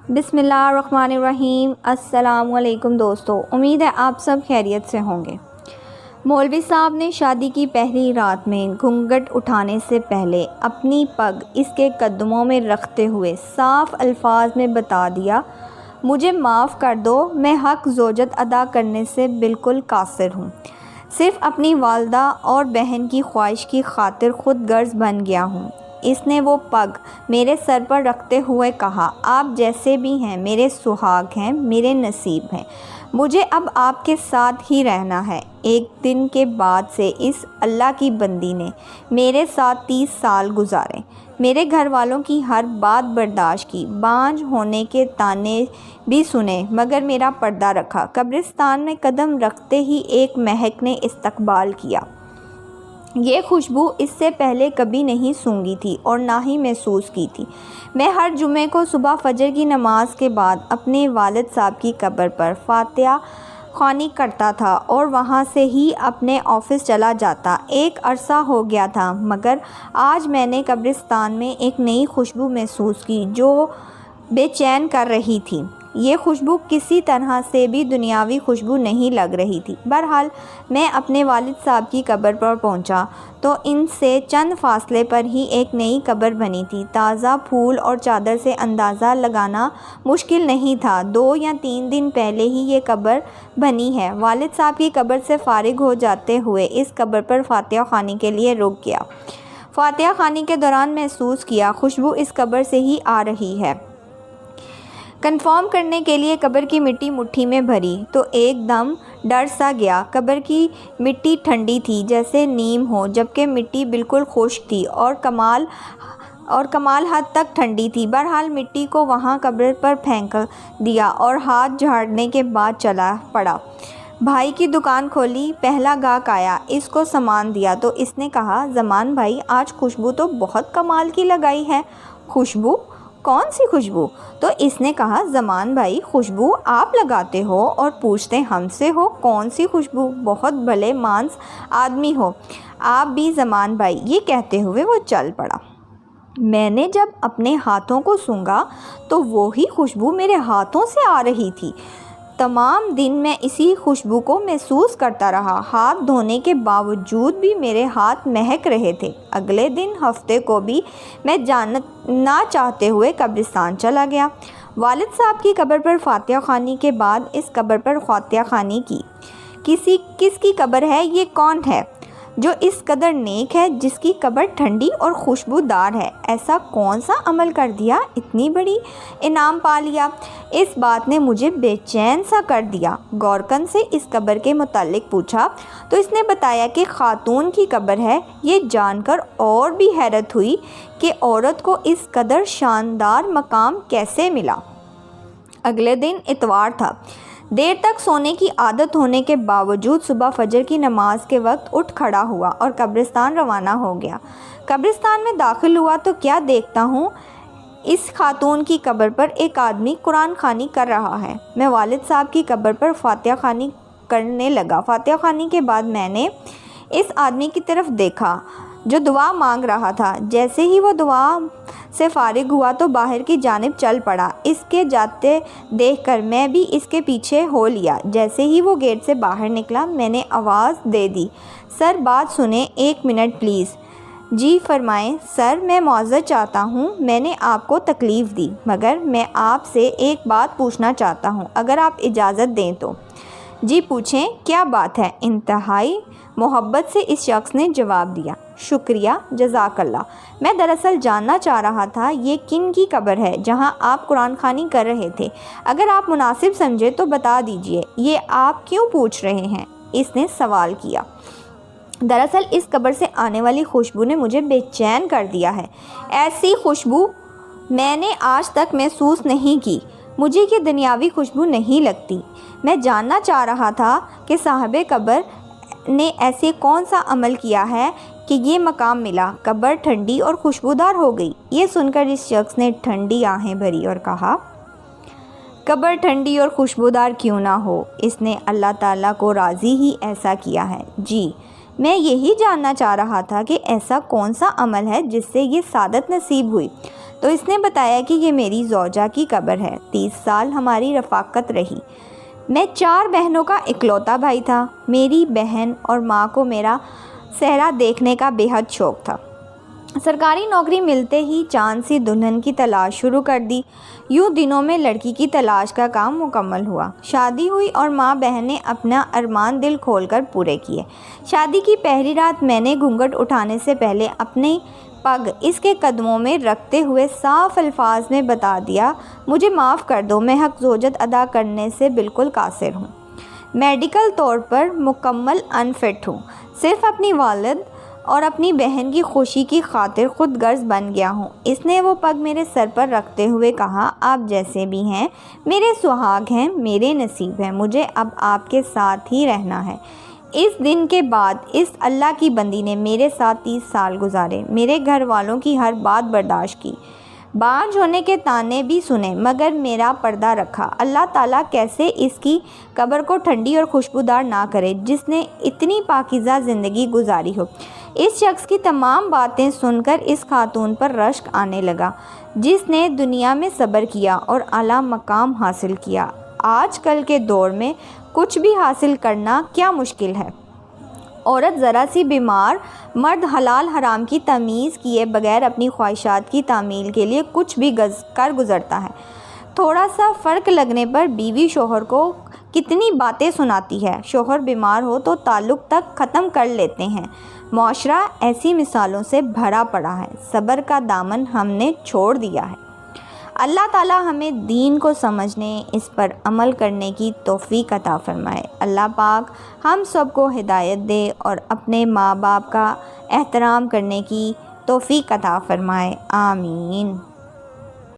بسم اللہ الرحمن الرحیم۔ السلام علیکم دوستو، امید ہے آپ سب خیریت سے ہوں گے۔ مولوی صاحب نے شادی کی پہلی رات میں گھونگھٹ اٹھانے سے پہلے اپنی پگ اس کے قدموں میں رکھتے ہوئے صاف الفاظ میں بتا دیا، مجھے معاف کر دو، میں حق زوجت ادا کرنے سے بالکل قاصر ہوں، صرف اپنی والدہ اور بہن کی خواہش کی خاطر خود غرض بن گیا ہوں۔ اس نے وہ پگ میرے سر پر رکھتے ہوئے کہا، آپ جیسے بھی ہیں میرے سہاگ ہیں، میرے نصیب ہیں، مجھے اب آپ کے ساتھ ہی رہنا ہے۔ ایک دن کے بعد سے اس اللہ کی بندی نے میرے ساتھ 30 سال گزارے، میرے گھر والوں کی ہر بات برداشت کی، بانجھ ہونے کے طعنے بھی سنے، مگر میرا پردہ رکھا۔ قبرستان میں قدم رکھتے ہی ایک مہک نے استقبال کیا۔ یہ خوشبو اس سے پہلے کبھی نہیں سونگھی تھی اور نہ ہی محسوس کی تھی۔ میں ہر جمعے کو صبح فجر کی نماز کے بعد اپنے والد صاحب کی قبر پر فاتحہ خوانی کرتا تھا اور وہاں سے ہی اپنے آفس چلا جاتا۔ ایک عرصہ ہو گیا تھا، مگر آج میں نے قبرستان میں ایک نئی خوشبو محسوس کی جو بے چین کر رہی تھی۔ یہ خوشبو کسی طرح سے بھی دنیاوی خوشبو نہیں لگ رہی تھی۔ بہرحال میں اپنے والد صاحب کی قبر پر پہنچا تو ان سے چند فاصلے پر ہی ایک نئی قبر بنی تھی۔ تازہ پھول اور چادر سے اندازہ لگانا مشکل نہیں تھا، 2 یا 3 دن پہلے ہی یہ قبر بنی ہے۔ والد صاحب کی قبر سے فارغ ہو جاتے ہوئے اس قبر پر فاتحہ خوانی کے لیے رک گیا۔ فاتحہ خوانی کے دوران محسوس کیا، خوشبو اس قبر سے ہی آ رہی ہے۔ کنفرم کرنے کے لیے قبر کی مٹی مٹھی میں بھری تو ایک دم ڈر سا گیا۔ قبر کی مٹی ٹھنڈی تھی جیسے نیم ہو، جبکہ مٹی بالکل خشک تھی اور کمال حد تک ٹھنڈی تھی۔ بہرحال مٹی کو وہاں قبر پر پھینک دیا اور ہاتھ جھاڑنے کے بعد چلا پڑا۔ بھائی کی دکان کھولی، پہلا گاہک آیا، اس کو سامان دیا تو اس نے کہا، زمان بھائی آج خوشبو تو بہت کمال کی لگائی ہے۔ خوشبو؟ کون سی خوشبو؟ تو اس نے کہا، زمان بھائی خوشبو آپ لگاتے ہو اور پوچھتے ہم سے ہو کون سی خوشبو، بہت بھلے مانس آدمی ہو آپ بھی زمان بھائی۔ یہ کہتے ہوئے وہ چل پڑا۔ میں نے جب اپنے ہاتھوں کو سونگھا تو وہی خوشبو میرے ہاتھوں سے آ رہی تھی۔ تمام دن میں اسی خوشبو کو محسوس کرتا رہا، ہاتھ دھونے کے باوجود بھی میرے ہاتھ مہک رہے تھے۔ اگلے دن ہفتے کو بھی میں جانا چاہتے ہوئے قبرستان چلا گیا۔ والد صاحب کی قبر پر فاتحہ خوانی کے بعد اس قبر پر فاتحہ خوانی کی۔ کس کی قبر ہے یہ؟ کون ہے جو اس قدر نیک ہے، جس کی قبر ٹھنڈی اور خوشبودار ہے؟ ایسا کون سا عمل کر دیا، اتنی بڑی انعام پا لیا؟ اس بات نے مجھے بے چین سا کر دیا۔ گورکن سے اس قبر کے متعلق پوچھا تو اس نے بتایا کہ خاتون کی قبر ہے۔ یہ جان کر اور بھی حیرت ہوئی کہ عورت کو اس قدر شاندار مقام کیسے ملا۔ اگلے دن اتوار تھا۔ دیر تک سونے کی عادت ہونے کے باوجود صبح فجر کی نماز کے وقت اٹھ کھڑا ہوا اور قبرستان روانہ ہو گیا۔ قبرستان میں داخل ہوا تو کیا دیکھتا ہوں، اس خاتون کی قبر پر ایک آدمی قرآن خوانی کر رہا ہے۔ میں والد صاحب کی قبر پر فاتحہ خوانی کرنے لگا۔ فاتحہ خوانی کے بعد میں نے اس آدمی کی طرف دیکھا جو دعا مانگ رہا تھا۔ جیسے ہی وہ دعا سے فارغ ہوا تو باہر کی جانب چل پڑا۔ اس کے جاتے دیکھ کر میں بھی اس کے پیچھے ہو لیا۔ جیسے ہی وہ گیٹ سے باہر نکلا میں نے آواز دے دی، سر بات سنیں، 1 منٹ پلیز۔ جی فرمائیں سر، میں معذرت چاہتا ہوں میں نے آپ کو تکلیف دی، مگر میں آپ سے ایک بات پوچھنا چاہتا ہوں اگر آپ اجازت دیں تو۔ جی پوچھیں، کیا بات ہے؟ انتہائی محبت سے اس شخص نے جواب دیا۔ شکریہ، جزاک اللہ۔ میں دراصل جاننا چاہ رہا تھا یہ کن کی قبر ہے جہاں آپ قرآن خوانی کر رہے تھے؟ اگر آپ مناسب سمجھے تو بتا دیجئے، یہ آپ کیوں پوچھ رہے ہیں؟ اس نے سوال کیا۔ دراصل اس قبر سے آنے والی خوشبو نے مجھے بے چین کر دیا ہے۔ ایسی خوشبو میں نے آج تک محسوس نہیں کی۔ مجھے یہ دنیاوی خوشبو نہیں لگتی۔ میں جاننا چاہ رہا تھا کہ صاحب قبر نے ایسے کون سا عمل کیا ہے کہ یہ مقام ملا۔ قبر ٹھنڈی اور خوشبودار ہو گئی۔ یہ سن کر اس شخص نے ٹھنڈی آہیں بھری اور کہا، قبر ٹھنڈی اور خوشبودار کیوں نہ ہو، اس نے اللہ تعالیٰ کو راضی ہی ایسا کیا ہے۔ جی میں یہی جاننا چاہ رہا تھا کہ ایسا کون سا عمل ہے جس سے یہ سعادت نصیب ہوئی۔ تو اس نے بتایا کہ یہ میری زوجہ کی قبر ہے۔ 30 سال ہماری رفاقت رہی۔ میں 4 بہنوں کا اکلوتا بھائی تھا۔ میری بہن اور ماں کو میرا صحرا دیکھنے کا بے حد شوق تھا۔ سرکاری نوکری ملتے ہی چاند سی دلہن کی تلاش شروع کر دی۔ یوں دنوں میں لڑکی کی تلاش کا کام مکمل ہوا۔ شادی ہوئی اور ماں بہن نے اپنا ارمان دل کھول کر پورے کیے۔ شادی کی پہلی رات میں نے گھونگھٹ اٹھانے سے پہلے اپنے پگ اس کے قدموں میں رکھتے ہوئے صاف الفاظ میں بتا دیا، مجھے معاف کر دو، میں حق زوجت ادا کرنے سے بالکل قاصر ہوں۔ میڈیکل طور پر مکمل انفٹ ہوں۔ صرف اپنی والد اور اپنی بہن کی خوشی کی خاطر خود غرض بن گیا ہوں۔ اس نے وہ پگ میرے سر پر رکھتے ہوئے کہا، آپ جیسے بھی ہیں میرے سہاگ ہیں، میرے نصیب ہیں، مجھے اب آپ کے ساتھ ہی رہنا ہے۔ اس دن کے بعد اس اللہ کی بندی نے میرے ساتھ 30 سال گزارے، میرے گھر والوں کی ہر بات برداشت کی، بانجھ ہونے کے طعنے بھی سنے، مگر میرا پردہ رکھا۔ اللہ تعالیٰ کیسے اس کی قبر کو ٹھنڈی اور خوشبودار نہ کرے جس نے اتنی پاکیزہ زندگی گزاری ہو۔ اس شخص کی تمام باتیں سن کر اس خاتون پر رشک آنے لگا جس نے دنیا میں صبر کیا اور اعلیٰ مقام حاصل کیا۔ آج کل کے دور میں کچھ بھی حاصل کرنا کیا مشکل ہے۔ عورت ذرا سی بیمار، مرد حلال حرام کی تمیز کیے بغیر اپنی خواہشات کی تعمیل کے لیے کچھ بھی کر گزرتا ہے۔ تھوڑا سا فرق لگنے پر بیوی شوہر کو کتنی باتیں سناتی ہے، شوہر بیمار ہو تو تعلق تک ختم کر لیتے ہیں۔ معاشرہ ایسی مثالوں سے بھرا پڑا ہے۔ صبر کا دامن ہم نے چھوڑ دیا ہے۔ اللہ تعالیٰ ہمیں دین کو سمجھنے، اس پر عمل کرنے کی توفیق عطا فرمائے۔ اللہ پاک ہم سب کو ہدایت دے اور اپنے ماں باپ کا احترام کرنے کی توفیق عطا فرمائے۔ آمین۔